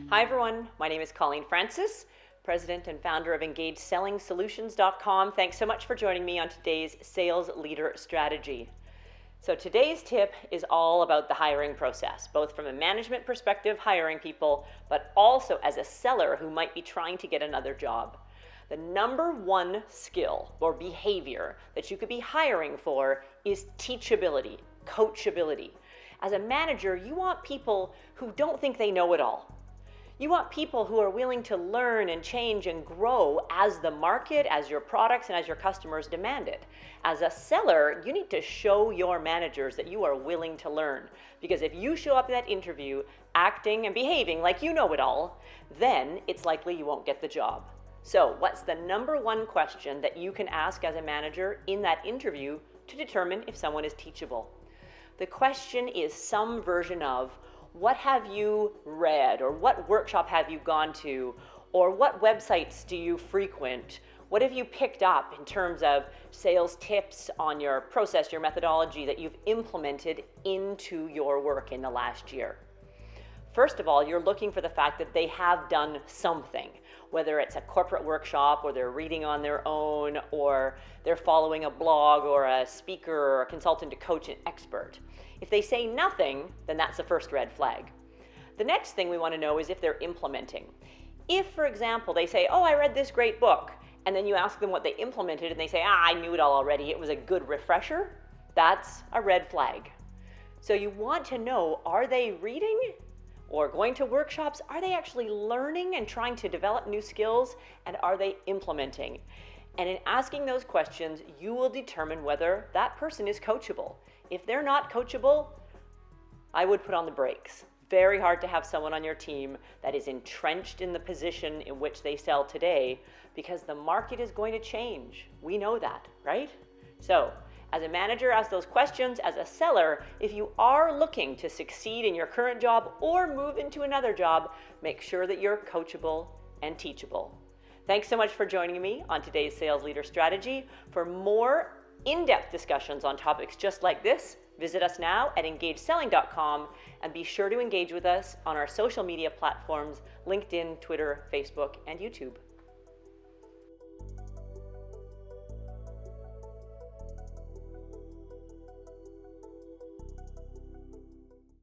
Hi everyone, my name is Colleen Francis, President and founder of EngageSellingSolutions.com. Thanks so much for joining me on today's Sales Leader Strategy. So today's tip is all about the hiring process, both from a management perspective, hiring people, but also as a seller who might be trying to get another job. The number one skill or behavior that you could be hiring for is teachability, coachability. As a manager, you want people who don't think they know it all. You want people who are willing to learn and change and grow as the market, as your products, and as your customers demand it. As a seller, you need to show your managers that you are willing to learn. Because if you show up in that interview acting and behaving like you know it all, then it's likely you won't get the job. So what's the number one question that you can ask as a manager in that interview to determine if someone is teachable? The question is some version of, what have you read, or what workshop have you gone to, or what websites do you frequent? What have you picked up in terms of sales tips on your process, your methodology that you've implemented into your work in the last year? First of all, you're looking for the fact that they have done something, whether it's a corporate workshop or they're reading on their own or they're following a blog or a speaker or a consultant to coach an expert. If they say nothing, then that's the first red flag. The next thing we want to know is if they're implementing. If, for example, they say, oh, I read this great book, and then you ask them what they implemented and they say, I knew it all already, it was a good refresher, that's a red flag. So you want to know, are they reading or going to workshops? Are they actually learning and trying to develop new skills, and are they implementing? And in asking those questions, you will determine whether that person is coachable. If they're not coachable, I would put on the brakes. Very hard to have someone on your team that is entrenched in the position in which they sell today, because the market is going to change. We know that, right? So, as a manager, ask those questions. As a seller, if you are looking to succeed in your current job or move into another job, make sure that you're coachable and teachable. Thanks so much for joining me on today's Sales Leader Strategy. For more in-depth discussions on topics just like this, visit us now at EngageSelling.com and be sure to engage with us on our social media platforms, LinkedIn, Twitter, Facebook, and YouTube.